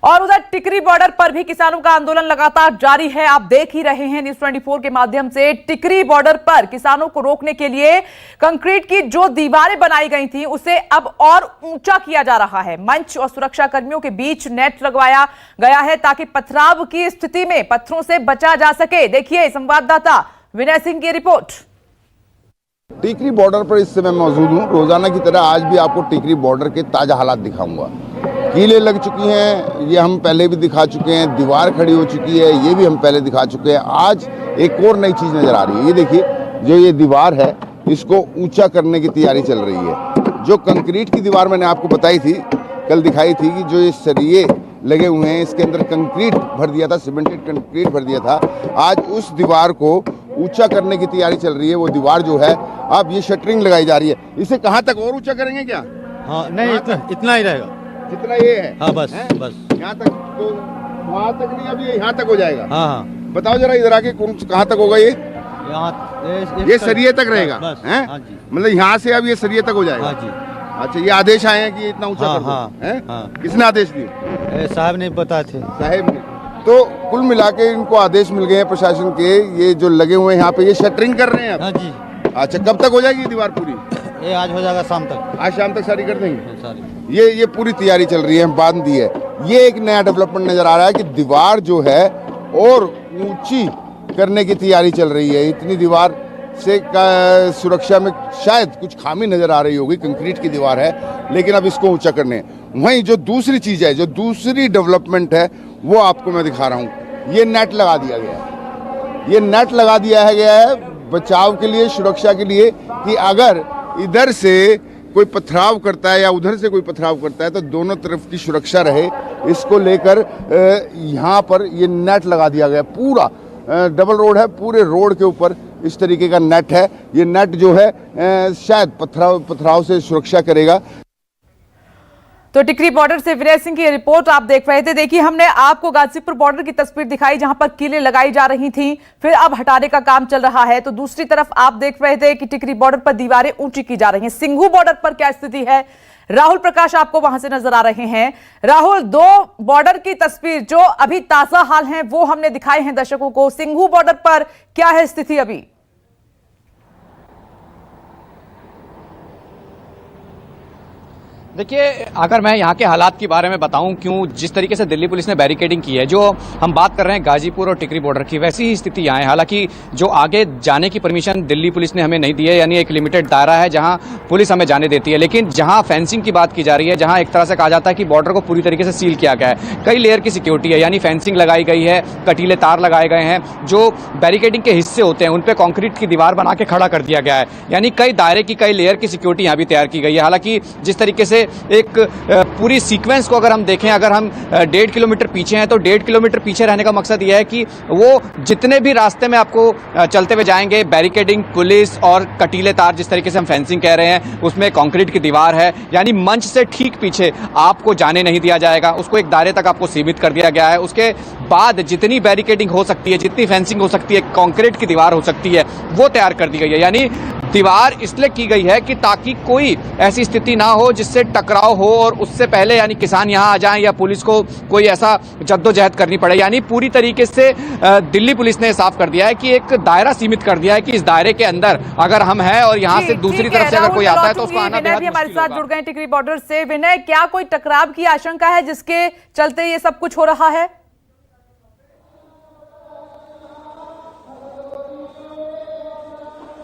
और उधर टिकरी बॉर्डर पर भी किसानों का आंदोलन लगातार जारी है। आप देख ही रहे हैं न्यूज़ 24 के माध्यम से। टिकरी बॉर्डर पर किसानों को रोकने के लिए कंक्रीट की जो दीवारें बनाई गई थी उसे अब और ऊंचा किया जा रहा है। मंच और सुरक्षा कर्मियों के बीच नेट लगवाया गया है ताकि पथराव की स्थिति में पत्थरों से बचा जा सके। देखिए संवाददाता विनय सिंह की रिपोर्ट। टिकरी बॉर्डर पर इस समय मौजूद हूँ। रोजाना की तरह आज भी आपको टिकरी बॉर्डर के ताजा हालात दिखाऊंगा। कीलें लग चुकी हैं, ये हम पहले भी दिखा चुके हैं। दीवार खड़ी हो चुकी है, ये भी हम पहले दिखा चुके हैं। आज एक और नई चीज नजर आ रही है। ये देखिए, जो ये दीवार है इसको ऊंचा करने की तैयारी चल रही है। जो कंक्रीट की दीवार मैंने आपको बताई थी, कल दिखाई थी कि जो ये सरिये लगे हुए हैं इसके अंदर कंक्रीट भर दिया था, सीमेंटेड कंक्रीट भर दिया था। आज उस दीवार को ऊंचा करने की तैयारी चल रही है। वो दीवार जो है अब ये शटरिंग लगाई जा रही है। इसे कहाँ तक और ऊंचा करेंगे क्या? हाँ नहीं, इतना ही रहेगा जितना ये है। हाँ बस है? बस यहाँ तक तो वहाँ तक नहीं, अब ये यहाँ तक हो जाएगा। हाँ हाँ बताओ जरा इधर आके कहाँ तक होगा ये? यहाँ ये सरिये तक रहेगा बस, है? हाँ जी। मतलब यहाँ से अब ये सरिये तक हो जाएगा। हाँ जी। अच्छा, ये आदेश आए हैं कि इतना ऊंचा कर दो, हाँ, हैं? हाँ। किसने आदेश दिए? साहब ने बताए थे। साहेब ने। तो कुल मिला के इनको आदेश मिल गए हैं प्रशासन के। ये जो लगे हुए हैं यहाँ पे, ये शटरिंग कर रहे हैं अब। हाँ जी। अच्छा, कब तक हो जाएगी ये दीवार पूरी? ये आज हो जाएगा शाम तक। आज शाम तक सारी कर देंगे सारी। ये पूरी तैयारी चल रही है, बांध दी है। ये एक नया डेवलपमेंट नजर आ रहा है कि दीवार जो है और ऊंची करने की तैयारी चल रही है। इतनी दीवार से सुरक्षा में शायद कुछ खामी नजर आ रही होगी। कंक्रीट की दीवार है लेकिन अब इसको ऊंचा करने। वहीं जो दूसरी चीज है, जो दूसरी डेवलपमेंट है, वो आपको मैं दिखा रहा हूँ। ये नेट लगा दिया गया है। ये नेट लगा दिया गया है बचाव के लिए, सुरक्षा के लिए, कि अगर इधर से कोई पथराव करता है या उधर से कोई पथराव करता है तो दोनों तरफ की सुरक्षा रहे। इसको लेकर यहाँ पर ये नेट लगा दिया गया। पूरा डबल रोड है, पूरे रोड के ऊपर इस तरीके का नेट है। ये नेट जो है शायद पथराव से सुरक्षा करेगा। तो टिकरी बॉर्डर से विनय सिंह की रिपोर्ट आप देख रहे थे। देखिए, हमने आपको गाजीपुर बॉर्डर की तस्वीर दिखाई जहां पर कीलें लगाई जा रही थी, फिर अब हटाने का काम चल रहा है। तो दूसरी तरफ आप देख रहे थे कि टिकरी बॉर्डर पर दीवारें ऊंची की जा रही हैं। सिंघू बॉर्डर पर क्या स्थिति है? राहुल प्रकाश आपको वहां से नजर आ रहे हैं। राहुल, दो बॉर्डर की तस्वीर जो अभी ताजा हाल है वो हमने दिखाए हैं दर्शकों को। सिंघू बॉर्डर पर क्या है स्थिति अभी? देखिए, अगर मैं यहाँ के हालात के बारे में बताऊं, क्यों जिस तरीके से दिल्ली पुलिस ने बैरिकेडिंग की है, जो हम बात कर रहे हैं गाजीपुर और टिकरी बॉर्डर की, वैसी ही स्थिति यहाँ है। हालांकि जो आगे जाने की परमिशन दिल्ली पुलिस ने हमें नहीं दी है, यानी एक लिमिटेड दायरा है जहाँ पुलिस हमें जाने देती है। लेकिन जहाँ फेंसिंग की बात की जा रही है, जहाँ एक तरह से कहा जाता है कि बॉर्डर को पूरी तरीके से सील किया गया है, कई लेयर की सिक्योरिटी है, यानी फेंसिंग लगाई गई है, कटीले तार लगाए गए हैं, जो बैरिकेडिंग के हिस्से होते हैं उन पर कॉन्क्रीट की दीवार बना के खड़ा कर दिया गया है। यानी कई दायरे की, कई लेयर की सिक्योरिटी यहाँ भी तैयार की गई है। हालांकि जिस तरीके से एक पूरी सीक्वेंस को अगर हम देखें, अगर हम 1.5 किलोमीटर पीछे हैं तो 1.5 किलोमीटर पीछे रहने का मकसद यह है कि वो जितने भी रास्ते में आपको चलते हुए जाएंगे, बैरिकेडिंग, पुलिस और कटीले तार, जिस तरीके से हम फेंसिंग कह रहे हैं, उसमें कंक्रीट की दीवार है। यानी मंच से ठीक पीछे आपको जाने नहीं दिया जाएगा, उसको एक दायरे तक आपको सीमित कर दिया गया है। उसके बाद जितनी बैरिकेडिंग हो सकती है, जितनी फेंसिंग हो सकती है, कंक्रीट की दीवार हो सकती है, वो तैयार कर दी गई है। यानी दीवार इसलिए की गई है कि ताकि कोई ऐसी स्थिति ना हो जिससे टकराव हो और उससे पहले यानी किसान यहां आ जाएं या पुलिस को कोई ऐसा जद्दोजहद करनी पड़े। यानी पूरी तरीके से दिल्ली पुलिस ने साफ कर दिया है कि एक दायरा सीमित कर दिया है कि इस दायरे के अंदर अगर हम हैं और यहां से दूसरी तरफ से अगर कोई आता है तो उसको आना बेहद मुश्किल होगा। हमारे साथ जुड़ गए टिकरी बॉर्डर से विनय, क्या कोई टकराव की आशंका है जिसके चलते ये सब कुछ हो रहा है?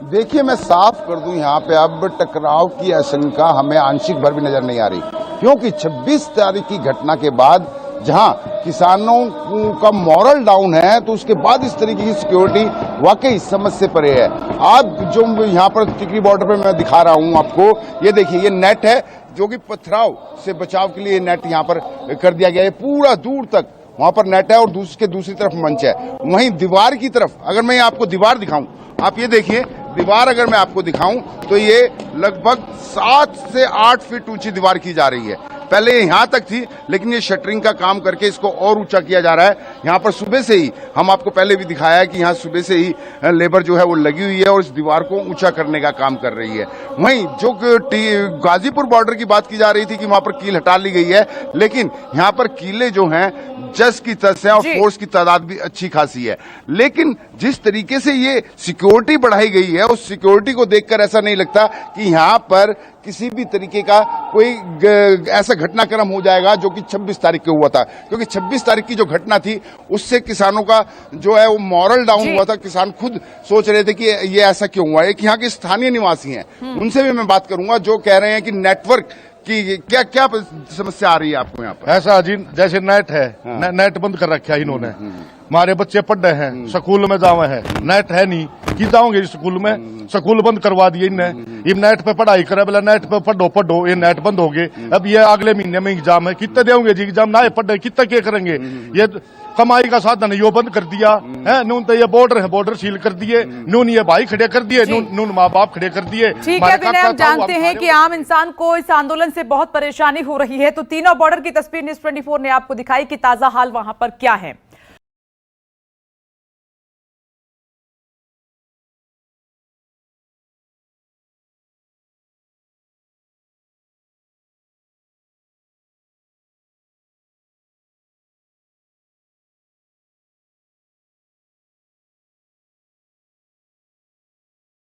देखिए, मैं साफ कर दूं, यहाँ पे अब टकराव की आशंका हमें आंशिक भर भी नजर नहीं आ रही, क्योंकि 26 तारीख की घटना के बाद जहां किसानों का मॉरल डाउन है, तो उसके बाद इस तरीके की सिक्योरिटी वाकई समझ से परे है। आप जो यहाँ पर टिकरी बॉर्डर पे मैं दिखा रहा हूँ आपको, ये देखिए, ये नेट है जो कि पथराव से बचाव के लिए नेट यहाँ पर कर दिया गया है। पूरा दूर तक वहां पर नेट है और दूसरी तरफ मंच है। वहीं दीवार की तरफ अगर मैं आपको दीवार दिखाऊं, आप ये देखिए, दीवार अगर मैं आपको दिखाऊं तो ये लगभग 7 से 8 फीट ऊंची दीवार की जा रही है। पहले ये यहाँ तक थी, लेकिन ये शटरिंग का काम करके इसको और ऊंचा किया जा रहा है। यहाँ पर सुबह से ही हम आपको पहले भी दिखाया है कि यहाँ सुबह से ही लेबर जो है वो लगी हुई है और इस दीवार को ऊंचा करने का काम कर रही है। वहीं जो गाजीपुर बॉर्डर की बात की जा रही थी कि वहां पर कील हटा ली गई है, लेकिन यहाँ पर कीले जो हैं जस की तस हैं और जी। फोर्स की तादाद भी अच्छी खासी है। लेकिन जिस तरीके से ये सिक्योरिटी बढ़ाई गई है, उस सिक्योरिटी को देखकर ऐसा नहीं लगता कि यहाँ पर किसी भी तरीके का कोई ऐसा घटनाक्रम हो जाएगा जो कि 26 तारीख को हुआ था, क्योंकि 26 तारीख की जो घटना थी उससे किसानों का जो है वो मॉरल डाउन हुआ था। किसान खुद सोच रहे थे कि ये ऐसा क्यों हुआ है। कि यहाँ के स्थानीय निवासी हैं, उनसे भी मैं बात करूंगा, जो कह रहे हैं कि नेटवर्क की क्या क्या समस्या आ रही है आपको यहाँ पर। ऐसा जी जैसे नेट है, नेट बंद कर रखा है इन्होंने। हमारे बच्चे पढ़ रहे हैं, स्कूल में जावे हैं, नेट है नहीं कि जाओगे स्कूल में, स्कूल बंद करवा दिए इनने। ये नेट पे पढ़ाई करे बोला नेट पे पढ़ो, ये नेट बंद हो गए। अब ये अगले महीने में एग्जाम है, कितने देंगे जी एग्जाम, ना पढ़े कितने क्या करेंगे। ये कमाई का साधन यो बंद कर दिया है। नून तो ये बॉर्डर सील कर दिए, नून ये भाई खड़े कर दिए, नून माँ बाप खड़े कर दिए। ठीक है विनय, हम जानते हैं कि आम इंसान को इस आंदोलन से बहुत परेशानी हो रही है, तो तीनों बॉर्डर की तस्वीर न्यूज़ 24 ने आपको दिखाई कि ताजा हाल वहां पर क्या है।